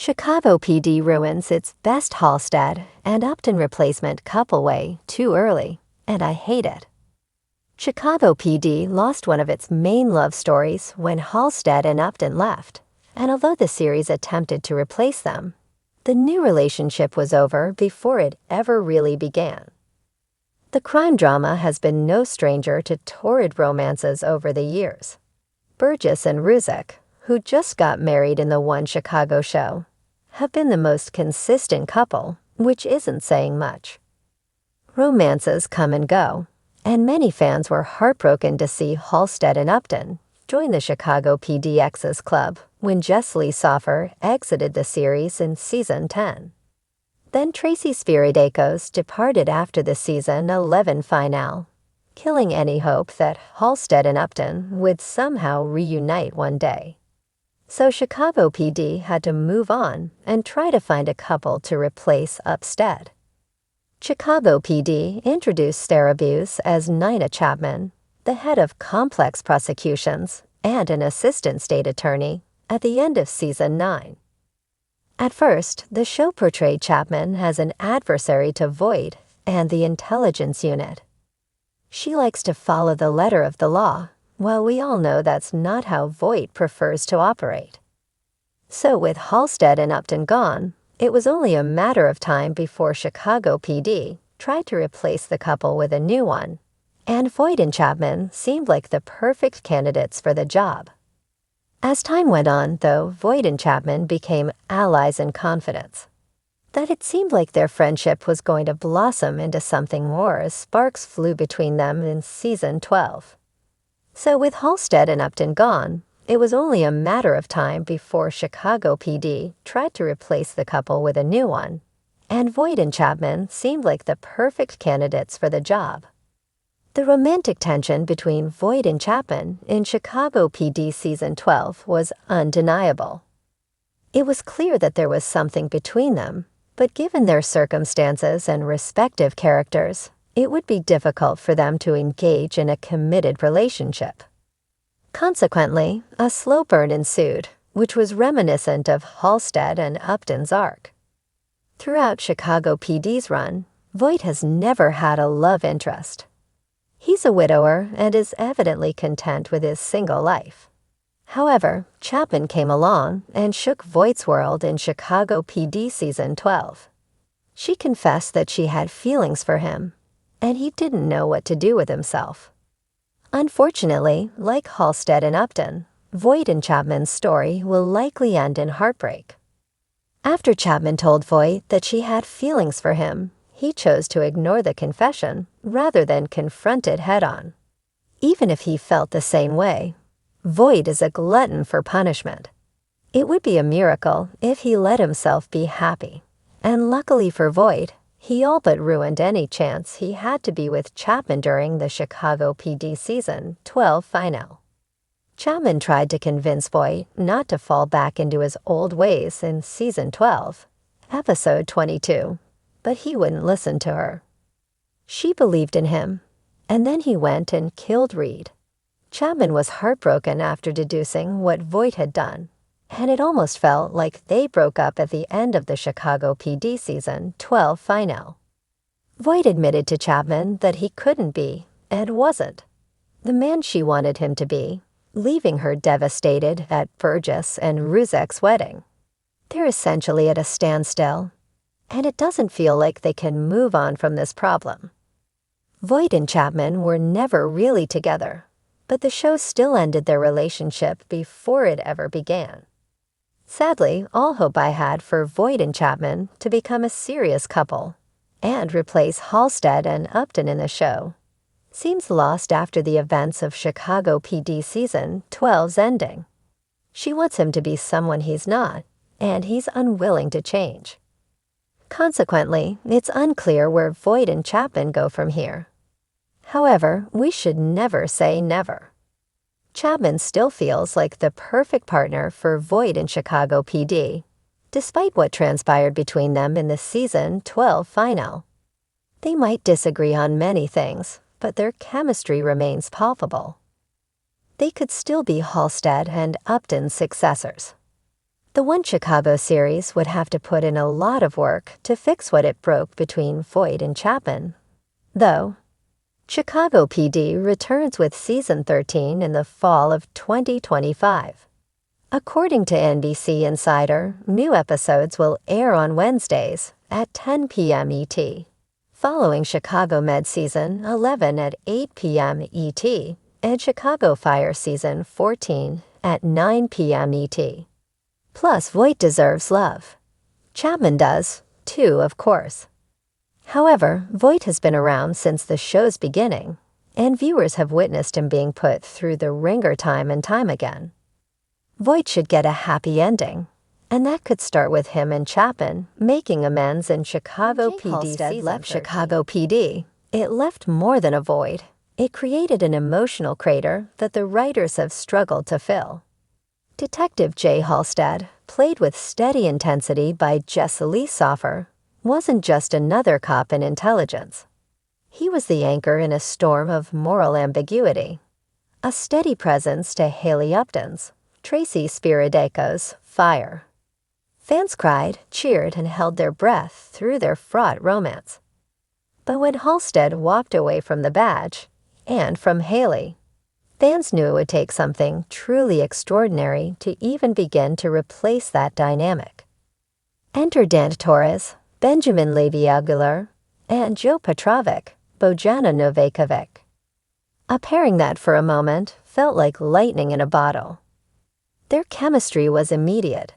Chicago PD ruins its best Halstead and Upton replacement couple way too early, and I hate it. Chicago PD lost one of its main love stories when Halstead and Upton left, and although the series attempted to replace them, the new relationship was over before it ever really began. The crime drama has been no stranger to torrid romances over the years. Burgess and Ruzek, who just got married in the one Chicago show, have been the most consistent couple, which isn't saying much. Romances come and go, and many fans were heartbroken to see Halstead and Upton join the Chicago PD Exes Club when Jess Lee Soffer exited the series in Season 10. Then Tracy Spiridakos departed after the Season 11 finale, killing any hope that Halstead and Upton would somehow reunite one day. So Chicago PD had to move on and try to find a couple to replace Upstead. Chicago PD introduced Sarah Buse as Nina Chapman, the head of complex prosecutions and an assistant state attorney, at the end of Season 9. At first, the show portrayed Chapman as an adversary to Voight and the intelligence unit. She likes to follow the letter of the law, while we all know that's not how Voight prefers to operate. So with Halstead and Upton gone, it was only a matter of time before Chicago PD tried to replace the couple with a new one, and Voight and Chapman seemed like the perfect candidates for the job. As time went on, though, Voight and Chapman became allies in confidence. That it seemed like their friendship was going to blossom into something more as sparks flew between them in Season 12. So with Halstead and Upton gone, it was only a matter of time before Chicago PD tried to replace the couple with a new one, and Voight and Chapman seemed like the perfect candidates for the job. The romantic tension between Voight and Chapman in Chicago PD Season 12 was undeniable. It was clear that there was something between them, but given their circumstances and respective characters, it would be difficult for them to engage in a committed relationship. Consequently, a slow burn ensued, which was reminiscent of Halstead and Upton's arc. Throughout Chicago PD's run, Voight has never had a love interest. He's a widower and is evidently content with his single life. However, Chapman came along and shook Voight's world in Chicago PD Season 12. She confessed that she had feelings for him, and he didn't know what to do with himself. Unfortunately, like Halstead and Upton, Voight and Chapman's story will likely end in heartbreak. After Chapman told Voight that she had feelings for him, he chose to ignore the confession rather than confront it head-on. Even if he felt the same way, Voight is a glutton for punishment. It would be a miracle if he let himself be happy, and luckily for Voight, he all but ruined any chance he had to be with Chapman during the Chicago PD Season 12 finale. Chapman tried to convince Voight not to fall back into his old ways in Season 12, Episode 22, but he wouldn't listen to her. She believed in him, and then he went and killed Reed. Chapman was heartbroken after deducing what Voight had done, and it almost felt like they broke up at the end of the Chicago PD Season 12 finale. Voight admitted to Chapman that he couldn't be, and wasn't, the man she wanted him to be, leaving her devastated at Burgess and Ruzek's wedding. They're essentially at a standstill, and it doesn't feel like they can move on from this problem. Voight and Chapman were never really together, but the show still ended their relationship before it ever began. Sadly, all hope I had for Voight and Chapman to become a serious couple and replace Halstead and Upton in the show seems lost after the events of Chicago PD Season 12's ending. She wants him to be someone he's not, and he's unwilling to change. Consequently, it's unclear where Voight and Chapman go from here. However, we should never say never. Chapman still feels like the perfect partner for Voight in Chicago PD, despite what transpired between them in the Season 12 finale. They might disagree on many things, but their chemistry remains palpable. They could still be Halstead and Upton's successors. The One Chicago series would have to put in a lot of work to fix what it broke between Voight and Chapman. Though, Chicago PD returns with Season 13 in the fall of 2025. According to NBC Insider, new episodes will air on Wednesdays at 10 p.m. ET, following Chicago Med Season 11 at 8 p.m. ET and Chicago Fire Season 14 at 9 p.m. ET. Plus, Voight deserves love. Chapman does, too, of course. However, Voight has been around since the show's beginning, and viewers have witnessed him being put through the ringer time and time again. Voight should get a happy ending, and that could start with him and Chapman making amends in Chicago PD. Halstead left Chicago PD. It left more than a void. It created an emotional crater that the writers have struggled to fill. Detective J. Halstead, played with steady intensity by Jesse Soffer, wasn't just another cop in intelligence. He was the anchor in a storm of moral ambiguity, a steady presence to Haley Upton's, Tracy Spirideco's Fire. Fans cried, cheered, and held their breath through their fraught romance. But when Halstead walked away from the badge, and from Haley, fans knew it would take something truly extraordinary to even begin to replace that dynamic. Enter Dan Torres, Benjamin Levy Aguilar, and Joe Petrovic, Bojana Novakovic. A pairing that for a moment felt like lightning in a bottle. Their chemistry was immediate.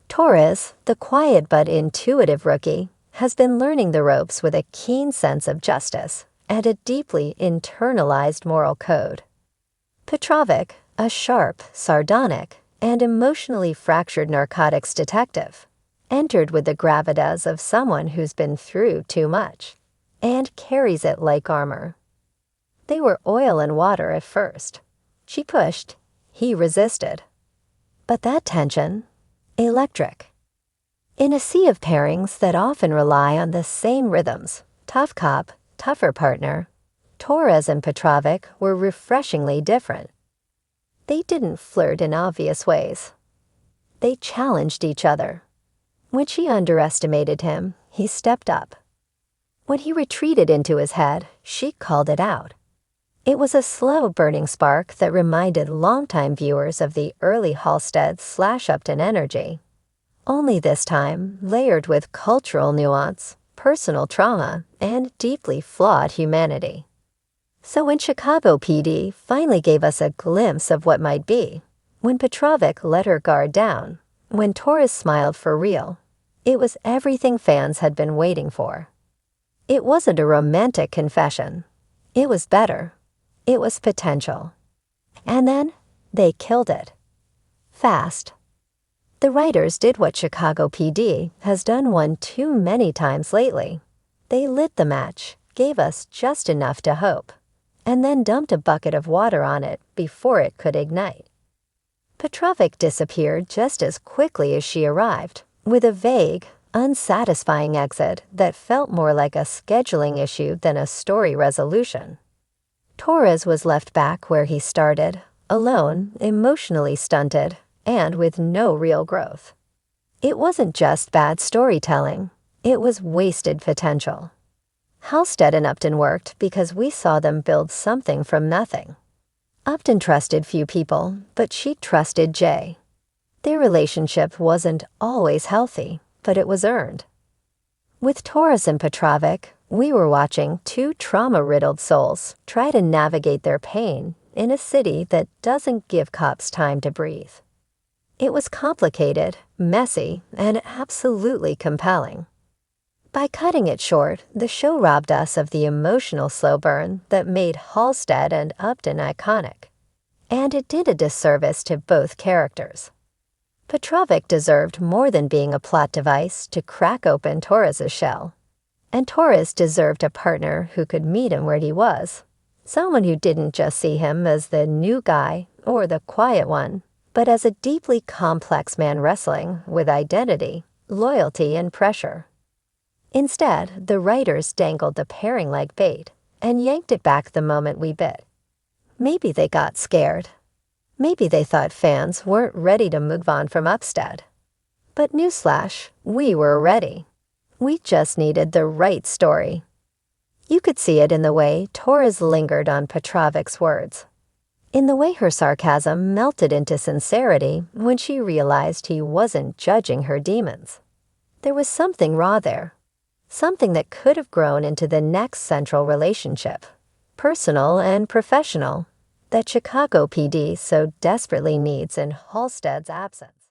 Torres, the quiet but intuitive rookie, has been learning the ropes with a keen sense of justice and a deeply internalized moral code. Petrovic, a sharp, sardonic, and emotionally fractured narcotics detective, entered with the gravitas of someone who's been through too much and carries it like armor. They were oil and water at first. She pushed, he resisted. But that tension, electric. In a sea of pairings that often rely on the same rhythms, tough cop, tougher partner, Torres and Petrovic were refreshingly different. They didn't flirt in obvious ways. They challenged each other. When she underestimated him, he stepped up. When he retreated into his head, she called it out. It was a slow burning spark that reminded longtime viewers of the early Halstead/Upton energy. Only this time, layered with cultural nuance, personal trauma, and deeply flawed humanity. So when Chicago PD finally gave us a glimpse of what might be, when Petrovic let her guard down, when Torres smiled for real, it was everything fans had been waiting for. It wasn't a romantic confession. It was better. It was potential. And then they killed it. Fast. The writers did what Chicago PD has done one too many times lately. They lit the match, gave us just enough to hope, and then dumped a bucket of water on it before it could ignite. Petrovic disappeared just as quickly as she arrived, with a vague, unsatisfying exit that felt more like a scheduling issue than a story resolution. Torres was left back where he started, alone, emotionally stunted, and with no real growth. It wasn't just bad storytelling, it was wasted potential. Halstead and Upton worked because we saw them build something from nothing. Upton trusted few people, but she trusted Jay. Their relationship wasn't always healthy, but it was earned. With Torres and Petrovic, we were watching two trauma-riddled souls try to navigate their pain in a city that doesn't give cops time to breathe. It was complicated, messy, and absolutely compelling. By cutting it short, the show robbed us of the emotional slow burn that made Halstead and Upton iconic. And it did a disservice to both characters. Petrovic deserved more than being a plot device to crack open Torres' shell. And Torres deserved a partner who could meet him where he was. Someone who didn't just see him as the new guy or the quiet one, but as a deeply complex man wrestling with identity, loyalty, and pressure. Instead, the writers dangled the pairing like bait and yanked it back the moment we bit. Maybe they got scared. Maybe they thought fans weren't ready to move on from Upstead. But newsflash, we were ready. We just needed the right story. You could see it in the way Torres lingered on Petrovic's words, in the way her sarcasm melted into sincerity when she realized he wasn't judging her demons. There was something raw there, something that could have grown into the next central relationship, personal and professional, that Chicago PD so desperately needs in Halstead's absence.